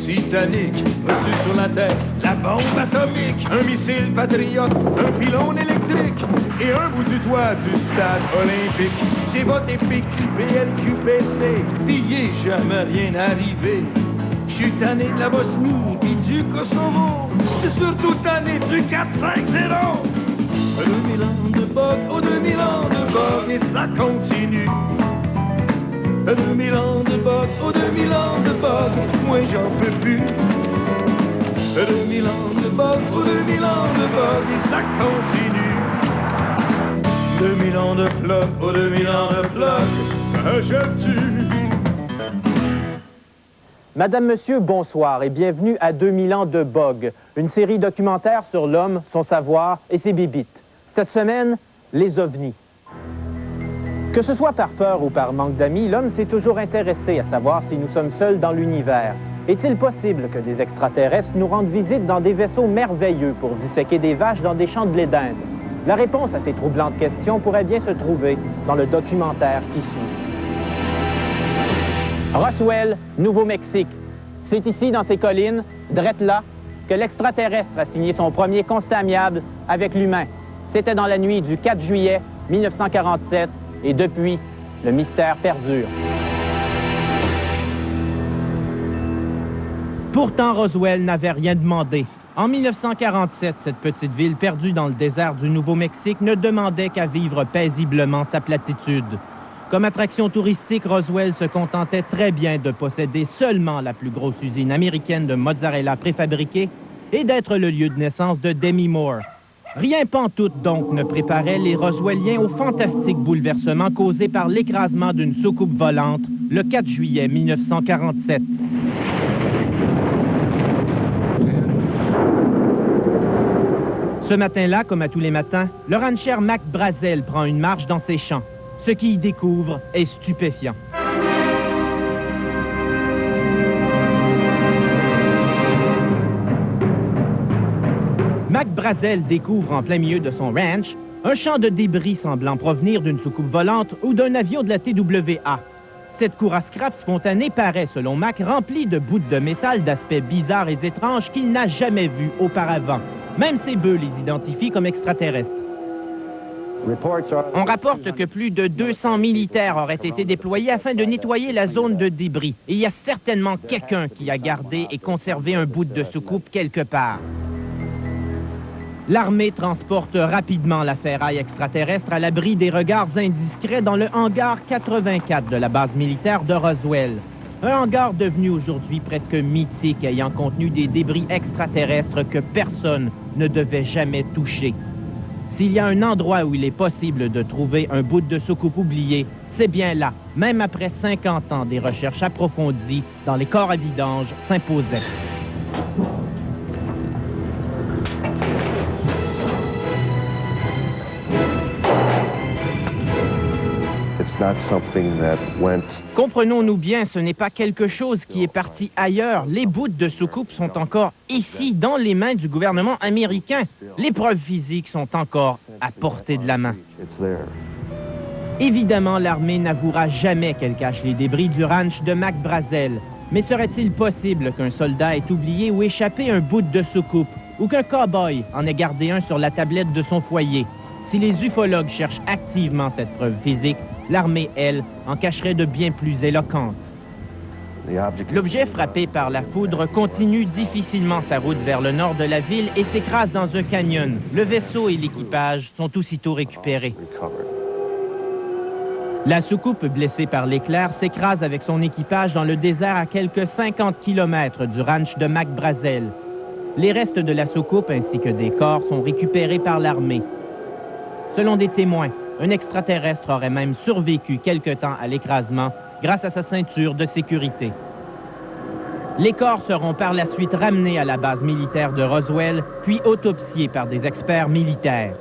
Titanic, reçu sur la Terre, la bombe atomique, un missile patriote, un pylône électrique et un bout du toit du stade olympique. J'ai voté PQ, PLQPC, pis y est jamais rien arrivé. J'suis tanné de la Bosnie pis du Kosovo, j'suis surtout tanné du 4-5-0. 2000 ans de bug, oh 2000 ans de bug, et ça continue. 2000 ans de bug, oh 2000 ans de bug, moi j'en peux plus. 2000 ans de bug, oh 2000 ans de bug, et ça continue. 2000 ans de plug, oh 2000 ans de plug, ça je tue. Madame, Monsieur, bonsoir et bienvenue à 2000 ans de Bog, une série documentaire sur l'homme, son savoir et ses bébites. Cette semaine, les ovnis. Que ce soit par peur ou par manque d'amis, l'homme s'est toujours intéressé à savoir si nous sommes seuls dans l'univers. Est-il possible que des extraterrestres nous rendent visite dans des vaisseaux merveilleux pour disséquer des vaches dans des champs de blé d'Inde? La réponse à ces troublantes questions pourrait bien se trouver dans le documentaire qui suit. Roswell, Nouveau-Mexique. C'est ici, dans ces collines, drette là, que l'extraterrestre a signé son premier constat amiable avec l'humain. C'était dans la nuit du 4 juillet 1947, et depuis, le mystère perdure. Pourtant, Roswell n'avait rien demandé. En 1947, cette petite ville perdue dans le désert du Nouveau-Mexique ne demandait qu'à vivre paisiblement sa platitude. Comme attraction touristique, Roswell se contentait très bien de posséder seulement la plus grosse usine américaine de mozzarella préfabriquée et d'être le lieu de naissance de Demi Moore. Rien pantoute donc ne préparait les Roswelliens au fantastique bouleversement causé par l'écrasement d'une soucoupe volante le 4 juillet 1947. Ce matin-là, comme à tous les matins, le rancher Mac Brazel prend une marche dans ses champs. Ce qu'il y découvre est stupéfiant. Mac Brazel découvre en plein milieu de son ranch un champ de débris semblant provenir d'une soucoupe volante ou d'un avion de la TWA. Cette cour à scrap spontanée paraît, selon Mac, remplie de bouts de métal d'aspect bizarre et étrange qu'il n'a jamais vu auparavant. Même ses bœufs les identifient comme extraterrestres. On rapporte que plus de 200 militaires auraient été déployés afin de nettoyer la zone de débris. Et il y a certainement quelqu'un qui a gardé et conservé un bout de soucoupe quelque part. L'armée transporte rapidement la ferraille extraterrestre à l'abri des regards indiscrets dans le hangar 84 de la base militaire de Roswell. Un hangar devenu aujourd'hui presque mythique, ayant contenu des débris extraterrestres que personne ne devait jamais toucher. S'il y a un endroit où il est possible de trouver un bout de soucoupe oublié, c'est bien là, même après 50 ans des recherches approfondies dans les corps à vidange s'imposaient. Comprenons-nous bien, ce n'est pas quelque chose qui est parti ailleurs. Les bouts de soucoupe sont encore ici, dans les mains du gouvernement américain. Les preuves physiques sont encore à portée de la main. Évidemment, l'armée n'avouera jamais qu'elle cache les débris du ranch de Mac Brazel. Mais serait-il possible qu'un soldat ait oublié ou échappé un bout de soucoupe, ou qu'un cow-boy en ait gardé un sur la tablette de son foyer? Si les ufologues cherchent activement cette preuve physique, l'armée, elle, en cacherait de bien plus éloquentes. L'objet frappé par la foudre continue difficilement sa route vers le nord de la ville et s'écrase dans un canyon. Le vaisseau et l'équipage sont aussitôt récupérés. La soucoupe, blessée par l'éclair, s'écrase avec son équipage dans le désert à quelques 50 km du ranch de Mac Brazel. Les restes de la soucoupe ainsi que des corps sont récupérés par l'armée. Selon des témoins, un extraterrestre aurait même survécu quelque temps à l'écrasement grâce à sa ceinture de sécurité. Les corps seront par la suite ramenés à la base militaire de Roswell, puis autopsiés par des experts militaires.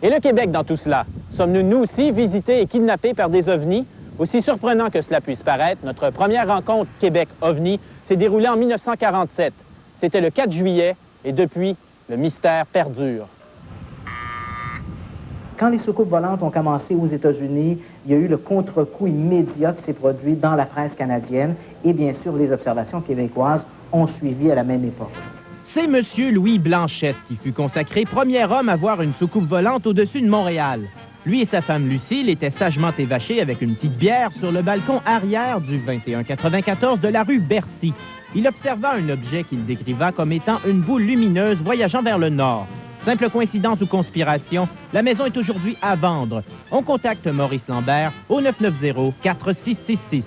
Et le Québec dans tout cela? Sommes-nous, nous aussi, visités et kidnappés par des ovnis? Aussi surprenant que cela puisse paraître, notre première rencontre Québec-OVNI s'est déroulée en 1947. C'était le 4 juillet et depuis, le mystère perdure. Quand les soucoupes volantes ont commencé aux États-Unis, il y a eu le contre-coup immédiat qui s'est produit dans la presse canadienne et bien sûr, les observations québécoises ont suivi à la même époque. C'est M. Louis Blanchette qui fut consacré premier homme à voir une soucoupe volante au-dessus de Montréal. Lui et sa femme Lucille étaient sagement évachés avec une petite bière sur le balcon arrière du 2194 de la rue Bercy. Il observa un objet qu'il décriva comme étant une boule lumineuse voyageant vers le nord. Simple coïncidence ou conspiration, la maison est aujourd'hui à vendre. On contacte Maurice Lambert au 990-4666.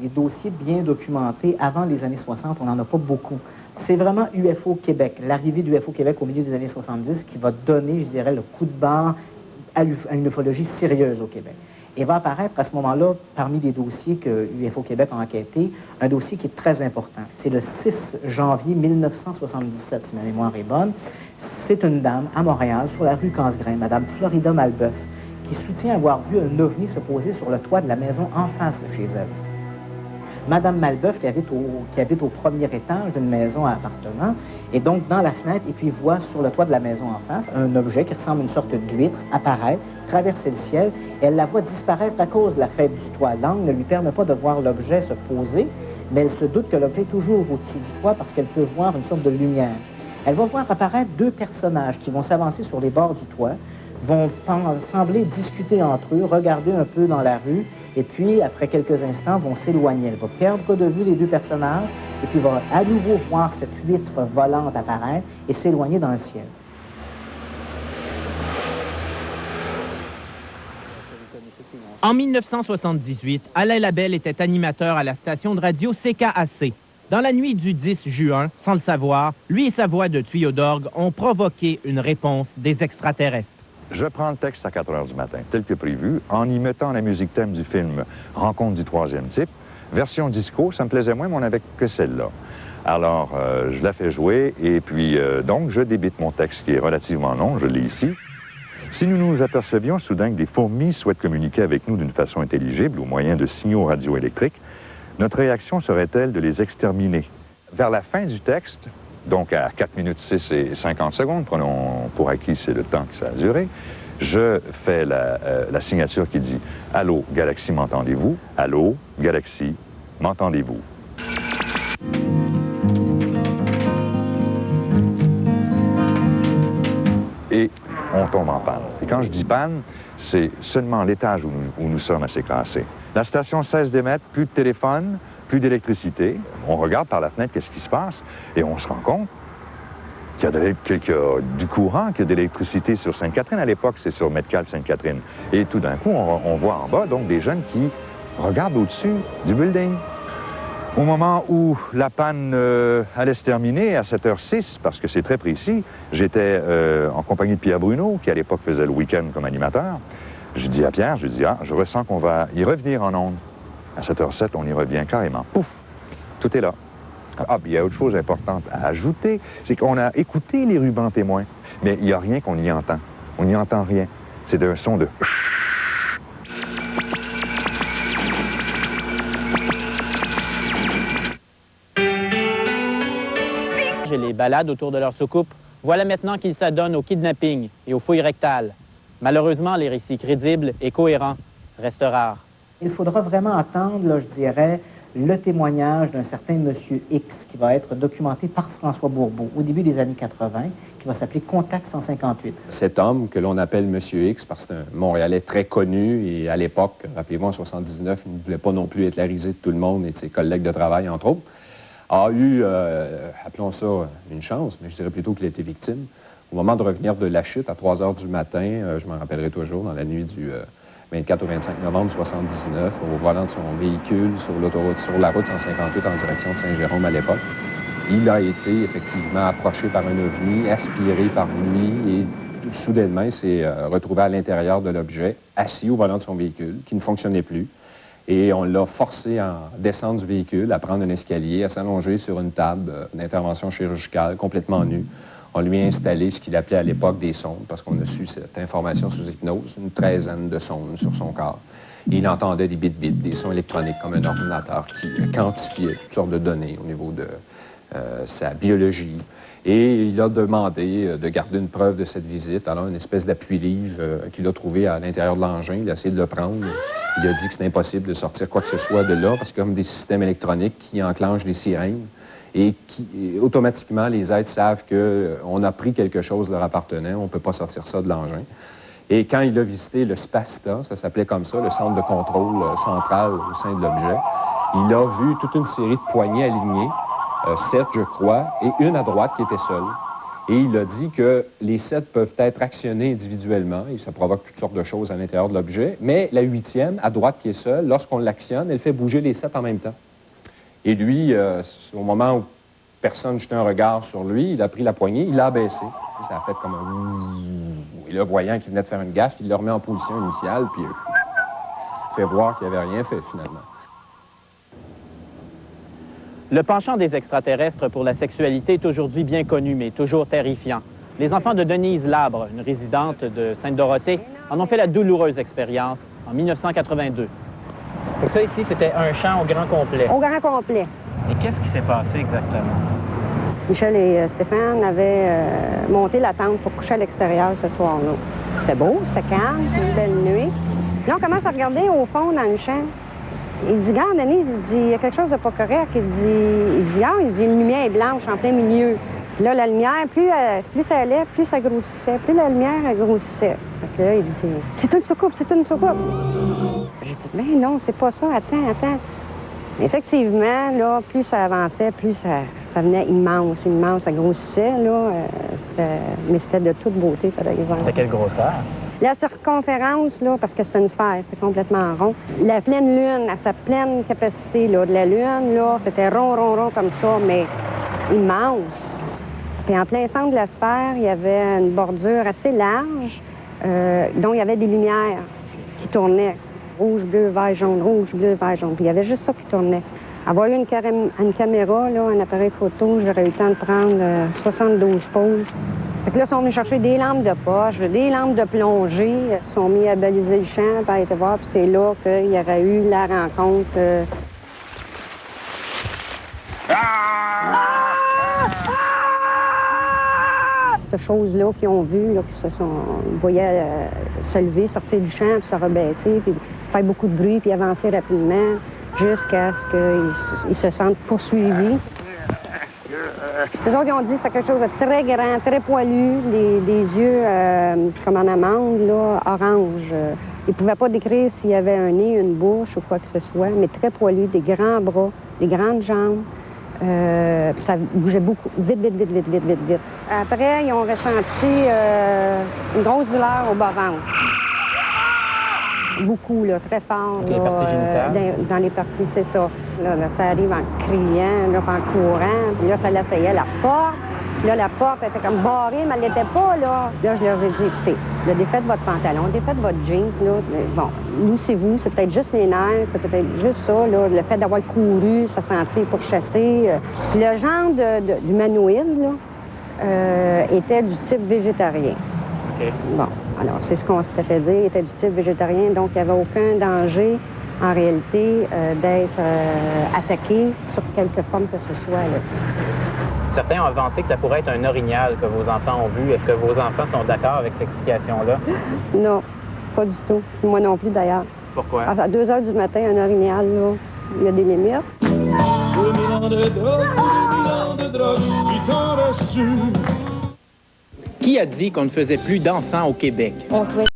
Les dossiers bien documentés avant les années 60, on n'en a pas beaucoup. C'est vraiment UFO Québec, l'arrivée d'UFO Québec au milieu des années 70 qui va donner, je dirais, le coup de barre à une ufologie sérieuse au Québec. Et va apparaître à ce moment-là, parmi les dossiers que UFO Québec a enquêtés, un dossier qui est très important. C'est le 6 janvier 1977, si ma mémoire est bonne. C'est une dame à Montréal, sur la rue Casgrain, Mme Florida Malbeuf, qui soutient avoir vu un ovni se poser sur le toit de la maison en face de chez elle. Mme Malbeuf, qui habite au premier étage d'une maison à appartement, est donc dans la fenêtre et puis voit sur le toit de la maison en face un objet qui ressemble à une sorte d'huître apparaître, traverser le ciel, et elle la voit disparaître à cause de la fête du toit. L'angle ne lui permet pas de voir l'objet se poser, mais elle se doute que l'objet est toujours au-dessus du toit parce qu'elle peut voir une sorte de lumière. Elle va voir apparaître deux personnages qui vont s'avancer sur les bords du toit, vont sembler discuter entre eux, regarder un peu dans la rue, et puis, après quelques instants, vont s'éloigner. Elle va perdre de vue les deux personnages, et puis va à nouveau voir cette huître volante apparaître et s'éloigner dans le ciel. En 1978, Alain Labelle était animateur à la station de radio CKAC. Dans la nuit du 10 juin, sans le savoir, lui et sa voix de tuyau d'orgue ont provoqué une réponse des extraterrestres. Je prends le texte à 4 heures du matin, tel que prévu, en y mettant la musique thème du film Rencontre du troisième type. Version disco, ça me plaisait moins, mais on n'avait que celle-là. Alors, je la fais jouer, et puis, donc, je débite mon texte, qui est relativement long, je l'ai ici. Si nous nous apercevions soudain que des fourmis souhaitent communiquer avec nous d'une façon intelligible, au moyen de signaux radioélectriques, notre réaction serait-elle de les exterminer? Vers la fin du texte, donc à 4 minutes 6 et 50 secondes, prenons pour acquis c'est le temps que ça a duré, je fais la signature qui dit « Allô, Galaxie, m'entendez-vous? Allô, Galaxie, m'entendez-vous? » Et on tombe en panne. Et quand je dis panne, c'est seulement l'étage où nous sommes assez cassés. La station cesse d'émettre, plus de téléphone, plus d'électricité. On regarde par la fenêtre qu'est-ce qui se passe et on se rend compte qu'il y a du courant, qu'il y a de l'électricité sur Sainte-Catherine. À l'époque, c'est sur Metcalfe-Sainte-Catherine. Et tout d'un coup, on voit en bas donc des jeunes qui regardent au-dessus du building. Au moment où la panne allait se terminer, à 7h06, parce que c'est très précis, j'étais en compagnie de Pierre Bruno, qui à l'époque faisait le week-end comme animateur. Je dis à Pierre, je ressens qu'on va y revenir en ondes. À 7h07, on y revient carrément. Pouf! Tout est là. Ah, puis il y a autre chose importante à ajouter, c'est qu'on a écouté les rubans témoins, mais il n'y a rien qu'on y entend. On n'y entend rien. C'est un son de... J'ai les balades autour de leur soucoupe. Voilà maintenant qu'ils s'adonnent au kidnapping et aux fouilles rectales. Malheureusement, les récits crédibles et cohérents restent rares. Il faudra vraiment attendre, là, je dirais, le témoignage d'un certain Monsieur X qui va être documenté par François Bourbeau au début des années 80, qui va s'appeler Contact 158. Cet homme que l'on appelle Monsieur X, parce que c'est un Montréalais très connu, et à l'époque, rappelez-vous, en 79, il ne voulait pas non plus être la risée de tout le monde et de ses collègues de travail, entre autres, a eu, appelons ça une chance, mais je dirais plutôt qu'il a été victime. Au moment de revenir de la chute, à 3 heures du matin, je m'en rappellerai toujours, dans la nuit du 24 au 25 novembre 79, au volant de son véhicule sur la route 158 en direction de Saint-Jérôme à l'époque. Il a été effectivement approché par un ovni, aspiré par lui, et soudainement, il s'est retrouvé à l'intérieur de l'objet, assis au volant de son véhicule, qui ne fonctionnait plus. Et on l'a forcé à descendre du véhicule, à prendre un escalier, à s'allonger sur une table d'intervention chirurgicale, complètement nu. On lui a installé ce qu'il appelait à l'époque des sondes, parce qu'on a su cette information sous hypnose, une 13aine de sondes sur son corps. Et il entendait des bits-bits, des sons électroniques comme un ordinateur qui quantifiait toutes sortes de données au niveau de sa biologie. Et il a demandé de garder une preuve de cette visite. Alors, une espèce d'appui-livre qu'il a trouvé à l'intérieur de l'engin. Il a essayé de le prendre. Il a dit que c'est impossible de sortir quoi que ce soit de là, parce que comme des systèmes électroniques qui enclenchent des sirènes et qui, automatiquement, les êtres savent qu'on a pris quelque chose leur appartenant. On ne peut pas sortir ça de l'engin. Et quand il a visité le SPASTA, ça s'appelait comme ça, le centre de contrôle central au sein de l'objet, il a vu toute une série de poignées alignées, 7, je crois, et une à droite qui était seule. Et il a dit que les 7 peuvent être actionnés individuellement, et ça provoque toutes sortes de choses à l'intérieur de l'objet, mais la 8e, à droite qui est seule, lorsqu'on l'actionne, elle fait bouger les 7 en même temps. Et lui, au moment où personne jetait un regard sur lui, il a pris la poignée, il l'a abaissé. Ça a fait comme un... Et là, voyant qu'il venait de faire une gaffe, il le remet en position initiale, puis fait voir qu'il n'avait rien fait, finalement. Le penchant des extraterrestres pour la sexualité est aujourd'hui bien connu, mais toujours terrifiant. Les enfants de Denise Labre, une résidente de Sainte-Dorothée, en ont fait la douloureuse expérience en 1982. Donc ça ici, c'était un champ au grand complet. Au grand complet. Et qu'est-ce qui s'est passé exactement? Michel et Stéphane avaient monté la tente pour coucher à l'extérieur ce soir-là. C'était beau, c'était calme, c'était une belle nuit. Là, on commence à regarder au fond dans le champ. Il dit, regarde, Denise, il dit, il y a quelque chose de pas correct. Il dit, une lumière est blanche en plein milieu. Puis là, la lumière, plus ça allait, plus ça grossissait. Plus la lumière, elle grossissait. Fait que là, il dit, c'est une soucoupe, c'est une soucoupe. J'ai dit, mais non, c'est pas ça, attends. Effectivement, là, plus ça avançait, plus ça venait immense, ça grossissait, là. Mais c'était de toute beauté, par exemple. C'était quelle grosseur? La circonférence, là, parce que c'est une sphère, c'est complètement rond. La pleine lune, à sa pleine capacité, là, de la lune, là, c'était rond comme ça, mais immense. Puis en plein centre de la sphère, il y avait une bordure assez large, dont il y avait des lumières qui tournaient. Rouge, bleu, vert, jaune, rouge, bleu, vert, jaune. Puis il y avait juste ça qui tournait. Avoir eu une caméra, là, un appareil photo, j'aurais eu le temps de prendre 72 poses. Fait que là, ils sont venus chercher des lampes de poche, des lampes de plongée. Ils sont mis à baliser le champ, puis à aller voir. Puis c'est là qu'il y aurait eu la rencontre. Ces choses-là qu'ils ont vues, là, qui ils voyaient se lever, sortir du champ, puis se rebaisser, puis faire beaucoup de bruit, puis avancer rapidement, jusqu'à ce qu'ils se sentent poursuivis. Les autres, ils ont dit que c'était quelque chose de très grand, très poilu, des yeux comme en amande, là, orange. Ils ne pouvaient pas décrire s'il y avait un nez, une bouche ou quoi que ce soit, mais très poilu, des grands bras, des grandes jambes. Ça bougeait beaucoup, vite. Après, ils ont ressenti une grosse douleur au bas-ventre. Beaucoup, là, très fort. Dans les parties génitales? Dans les parties, c'est ça. Là, ça arrive en criant, là, en courant. Puis là, ça l'asseyait la porte. Là, la porte était comme barrée, mais elle l'était pas, là. Là, je leur ai dit, écoutez, là, défaites votre pantalon, défaites votre jeans, là. Bon, nous, c'est vous, c'est peut-être juste les nerfs, c'est peut-être juste ça, là. Le fait d'avoir couru, se sentir pourchassé. Puis le genre d'humanoïde, là, était du type végétarien. Okay. Bon, alors, c'est ce qu'on s'était fait dire, il était du type végétarien, donc il n'y avait aucun danger, en réalité, d'être attaqué sur quelque forme que ce soit, là. Certains ont avancé que ça pourrait être un orignal que vos enfants ont vu. Est-ce que vos enfants sont d'accord avec cette explication-là? Non, pas du tout. Moi non plus, d'ailleurs. Pourquoi? À 2 heures du matin, un orignal, là, il y a des limites. 2000 ans de drogue, 2000 ans de drogue, il t'en reste-tu? Qui a dit qu'on ne faisait plus d'enfants au Québec? On trouvait